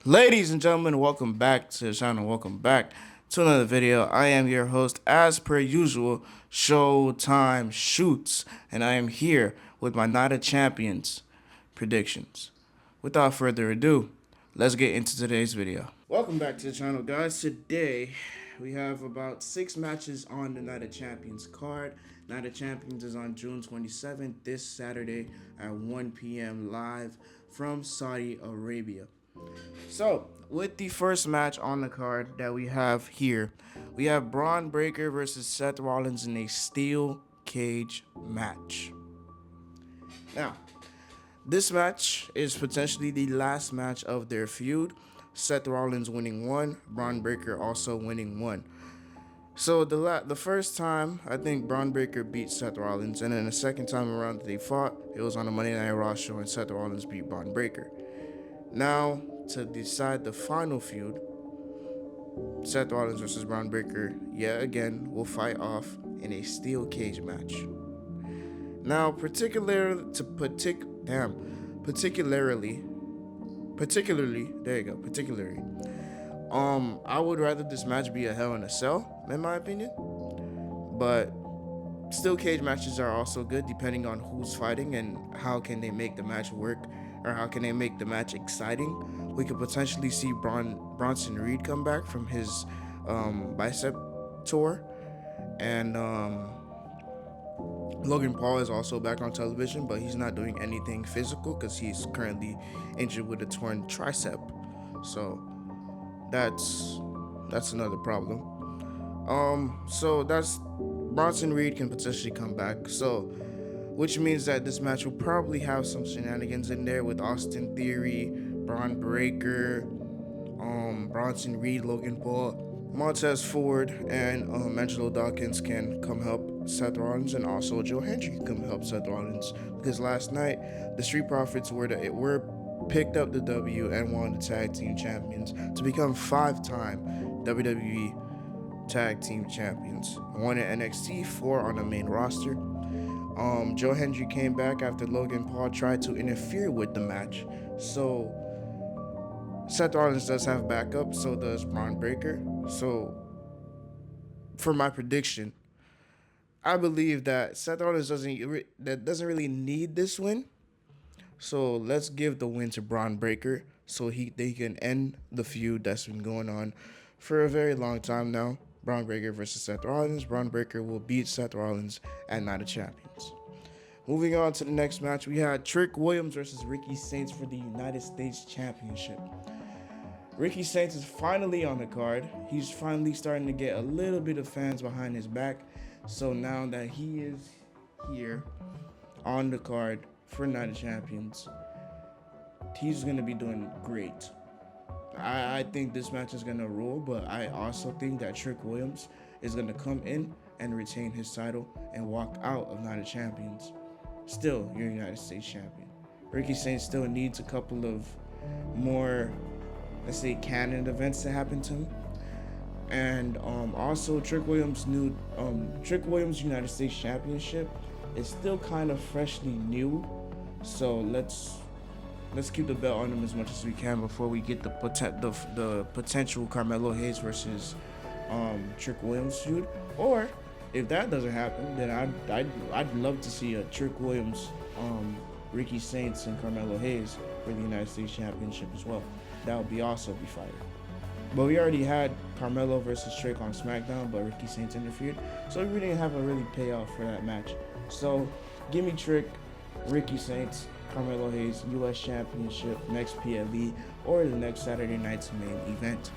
Ladies and gentlemen, welcome back to the channel. Welcome back to another video. I am your host, as per usual, Showtime Shoots, and I am here with my Night of Champions predictions. Without further ado, let's get into today's video. Welcome back to the channel, guys. Today, we have about 6 matches on the Night of Champions card. Night of Champions is on June 27th, this Saturday at 1 p.m. live from Saudi Arabia. So, with the first match on the card that we have here, we have Braun Breaker versus Seth Rollins in a steel cage match. Now, this match is potentially the last match of their feud. Seth Rollins winning one, Braun Breaker also winning one. So the first time, I think Braun Breaker beat Seth Rollins, and then the second time around that they fought, it was on a Monday Night Raw show, and Seth Rollins beat Braun Breaker. Now, to decide the final feud, Seth Rollins versus Braun Breaker yet again will fight off in a steel cage match. Now, particularly, I would rather this match be a Hell in a Cell, in my opinion. But steel cage matches are also good depending on who's fighting and how can they make the match work, or how can they make the match exciting. We could potentially see Bronson Reed come back from his bicep tour, and Logan Paul is also back on television, but he's not doing anything physical because he's currently injured with a torn tricep. So that's another problem. So that's Bronson Reed can potentially come back. So, which means that this match will probably have some shenanigans in there with Austin Theory, Braun Breaker, Bronson Reed, Logan Paul, Montez Ford, and Angelo Dawkins can come help Seth Rollins, and also Joe Hendry can come help Seth Rollins, because last night the Street Profits were picked up the W and won the tag team champions to become 5-time WWE tag team champions. 1 in NXT, 4 on the main roster. Joe Hendry came back after Logan Paul tried to interfere with the match. So Seth Rollins does have backup, so does Braun Breaker. So for my prediction, I believe that Seth Rollins doesn't really need this win. So let's give the win to Braun Breaker so they can end the feud that's been going on for a very long time now. Braun Breaker versus Seth Rollins. Braun Breaker will beat Seth Rollins at Night of Champions. Moving on to the next match, we had Trick Williams versus Ricky Saints for the United States Championship. Ricky Saints is finally on the card. He's finally starting to get a little bit of fans behind his back. So now that he is here on the card for Night of Champions, he's going to be doing great. I think this match is going to rule, but I also think that Trick Williams is going to come in and retain his title and walk out of Night of Champions still your United States champion. Ricky Saints still needs a couple of more, let's say, canon events to happen to him. And also Trick Williams' United States Championship is still kind of freshly new. So let's keep the belt on him as much as we can before we get the potential Carmelo Hayes versus Trick Williams feud. Or if that doesn't happen, then I'd love to see a Trick Williams, Ricky Saints, and Carmelo Hayes for the United States Championship as well. That would be also be fire. But we already had Carmelo versus Trick on SmackDown, but Ricky Saints interfered, so we didn't have a really payoff for that match. So give me Trick, Ricky Saints, Carmelo Hayes, U.S. Championship, next PLE, or the next Saturday night's main event.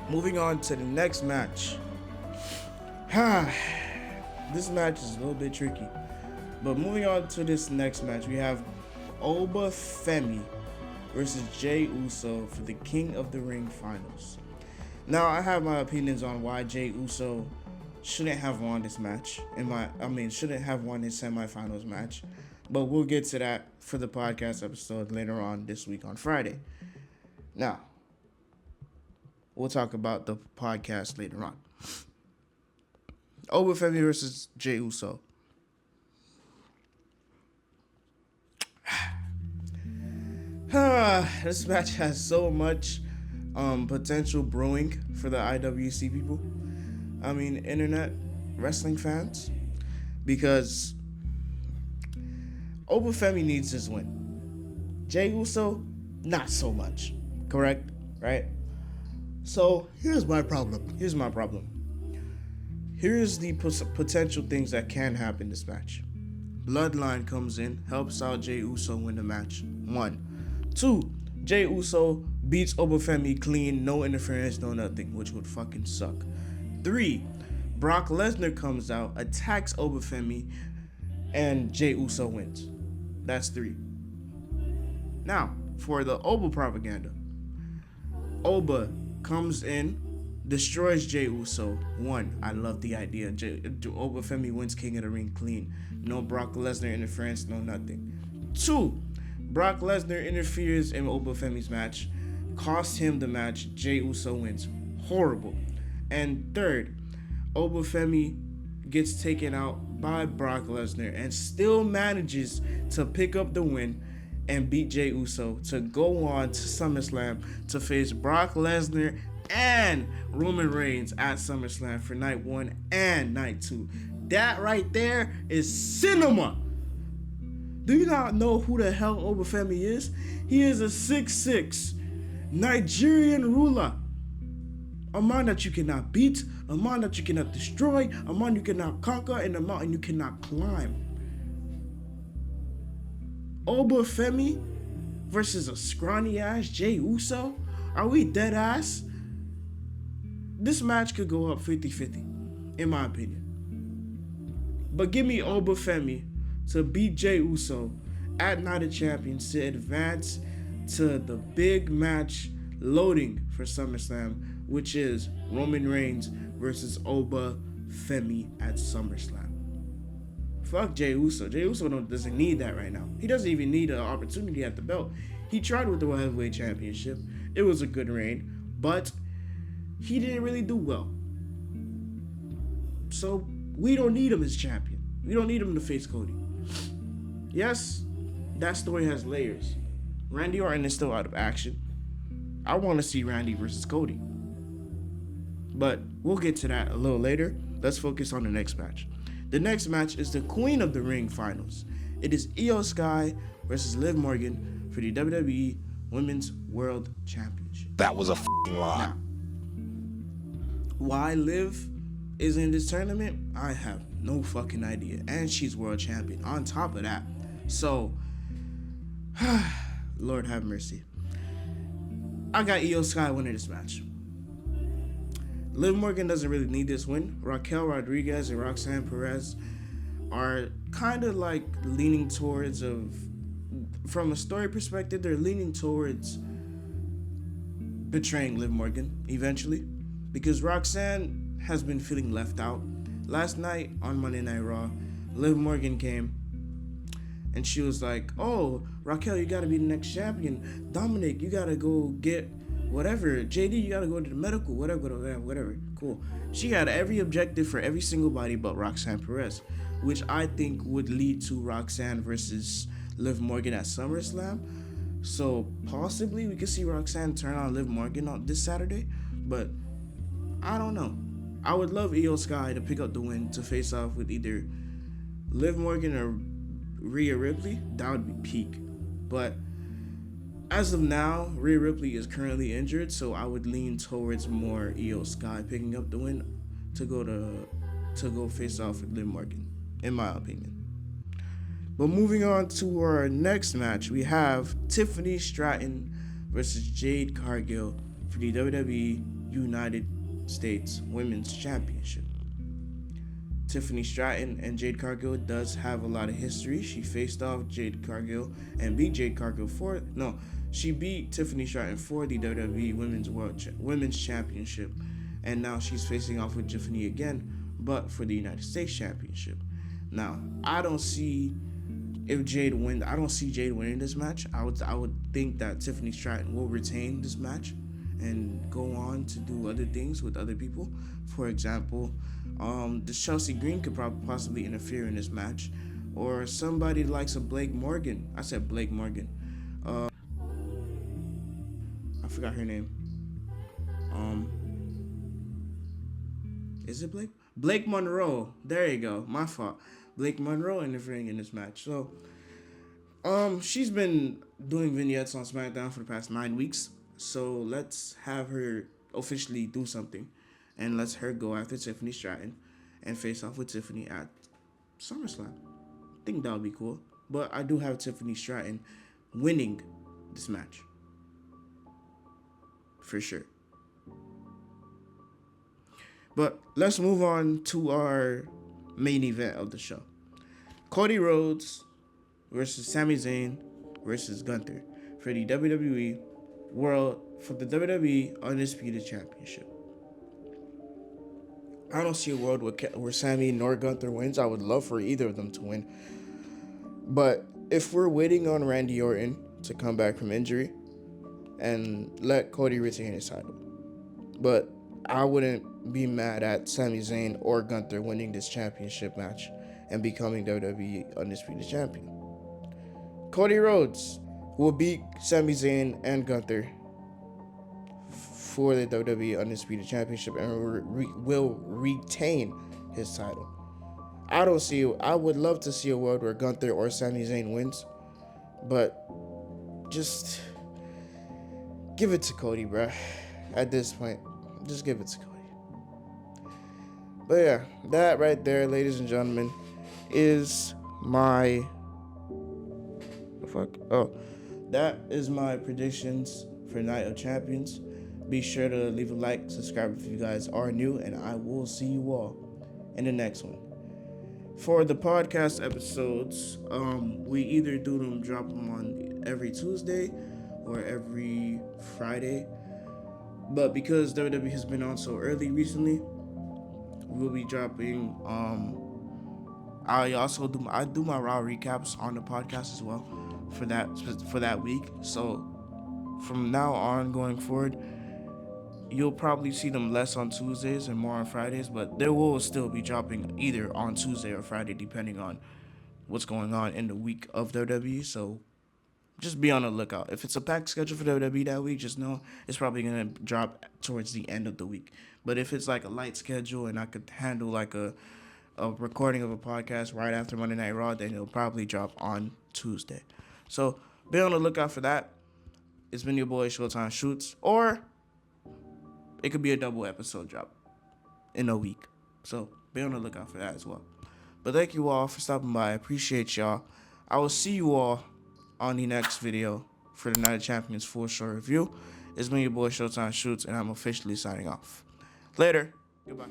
Moving on to the next match. This match is a little bit tricky. But moving on to this next match, we have Oba Femi versus Jey Uso for the King of the Ring finals. Now, I have my opinions on why Jey Uso shouldn't have won this match. Shouldn't have won his semifinals match. But we'll get to that for the podcast episode later on this week on Friday. Now, we'll talk about the podcast later on. Oba Femi versus Jey Uso. This match has so much potential brewing for the IWC people. I mean, internet wrestling fans, because Oba Femi needs his win. Jey Uso, not so much. Correct? Right? So here's my problem. Here's the potential things that can happen this match. Bloodline comes in, helps out Jey Uso win the match. 1. 2. Jey Uso beats Oba Femi clean, no interference, no nothing, which would fucking suck. 3. Brock Lesnar comes out, attacks Oba Femi, and Jey Uso wins. That's 3. Now, for the Oba propaganda. Oba comes in, destroys Jey Uso. 1. I love the idea. Oba Femi wins King of the Ring clean. No Brock Lesnar interference, no nothing. 2. Brock Lesnar interferes in Oba Femi's match, costs him the match. Jey Uso wins. Horrible. And 3rd, Oba Femi gets taken out by Brock Lesnar and still manages to pick up the win and beat Jey Uso to go on to SummerSlam to face Brock Lesnar and Roman Reigns at SummerSlam for night 1 and night 2. That right there is cinema. Do you not know who the hell Oba Femi is? He is a 6'6" Nigerian ruler. A man that you cannot beat, a man that you cannot destroy, a man you cannot conquer, and a mountain you cannot climb. Oba Femi versus a scrawny ass Jey Uso? Are we dead ass? This match could go up 50-50, in my opinion. But give me Oba Femi to beat Jey Uso at Night of Champions to advance to the big match loading for SummerSlam, which is Roman Reigns versus Oba Femi at SummerSlam. Fuck Jey Uso. Jey Uso doesn't need that right now. He doesn't even need an opportunity at the belt. He tried with the World Heavyweight Championship. It was a good reign, but he didn't really do well. So we don't need him as champion. We don't need him to face Cody. Yes, that story has layers. Randy Orton is still out of action. I want to see Randy versus Cody. But we'll get to that a little later. Let's focus on the next match. The next match is the Queen of the Ring finals. It is Io Sky versus Liv Morgan for the WWE Women's World Championship. That was a f***ing lie. Now, why Liv is in this tournament, I have no fucking idea. And she's world champion on top of that. So, Lord have mercy. I got Io Sky winning this match. Liv Morgan doesn't really need this win. Raquel Rodriguez and Roxanne Perez are kind of like leaning towards from a story perspective, they're leaning towards betraying Liv Morgan eventually, because Roxanne has been feeling left out. Last night on Monday Night Raw, Liv Morgan came and she was like, "Oh, Raquel, you gotta be the next champion. Dominic, you gotta go get whatever. JD, you gotta go to the medical, whatever. Cool." She had every objective for every single body but Roxanne Perez, which I think would lead to Roxanne versus Liv Morgan at SummerSlam. So possibly we could see Roxanne turn on Liv Morgan on this Saturday, but I don't know. I would love Io Sky to pick up the win to face off with either Liv Morgan or Rhea Ripley. That would be peak. But as of now, Rhea Ripley is currently injured, so I would lean towards more Io Sky picking up the win to go face off with Liv Morgan, in my opinion. But moving on to our next match, we have Tiffany Stratton versus Jade Cargill for the WWE United States Women's Championship. Tiffany Stratton and Jade Cargill does have a lot of history. She faced off Jade Cargill and beat Jade Cargill she beat Tiffany Stratton for the WWE Women's Championship, and now she's facing off with Tiffany again, but for the United States Championship. Now, I don't see Jade winning this match. I would think that Tiffany Stratton will retain this match and go on to do other things with other people. For example, the Chelsea Green could possibly interfere in this match, or somebody likes a Blake Morgan. I said Blake Morgan. forgot her name. Um, is it Blake? Blake Monroe. There you go. My fault. Blake Monroe interfering in this match. So, she's been doing vignettes on SmackDown for the past 9 weeks. So let's have her officially do something, and let's her go after Tiffany Stratton, and face off with Tiffany at SummerSlam. I think that would be cool. But I do have Tiffany Stratton winning this match for sure. But let's move on to our main event of the show. Cody Rhodes versus Sami Zayn versus Gunther for the WWE Undisputed Championship. I don't see a world where Sami nor Gunther wins. I would love for either of them to win. But if we're waiting on Randy Orton to come back from injury and let Cody retain his title. But I wouldn't be mad at Sami Zayn or Gunther winning this championship match and becoming WWE Undisputed Champion. Cody Rhodes will beat Sami Zayn and Gunther for the WWE Undisputed Championship and will retain his title. I would love to see a world where Gunther or Sami Zayn wins, but just give it to Cody, bruh. At this point, just give it to Cody. But yeah, that right there, ladies and gentlemen, is my that is my predictions for Night of Champions. Be sure to leave a like, subscribe if you guys are new, and I will see you all in the next one. For the podcast episodes, we either drop them on every Tuesday or every Friday. But because WWE has been on so early recently, we'll be dropping. I do my Raw recaps on the podcast as well for that week. So from now on going forward, you'll probably see them less on Tuesdays and more on Fridays, but they will still be dropping either on Tuesday or Friday depending on what's going on in the week of WWE. So just be on the lookout. If it's a packed schedule for WWE that week, just know it's probably going to drop towards the end of the week. But if it's like a light schedule and I could handle like a recording of a podcast right after Monday Night Raw, then it'll probably drop on Tuesday. So be on the lookout for that. It's been your boy Showtime Shoots, or it could be a double episode drop in a week. So be on the lookout for that as well. But thank you all for stopping by. I appreciate y'all. I will see you all on the next video for the Night of Champions full show review. It's been your boy Showtime Shoots, and I'm officially signing off. Later. Goodbye.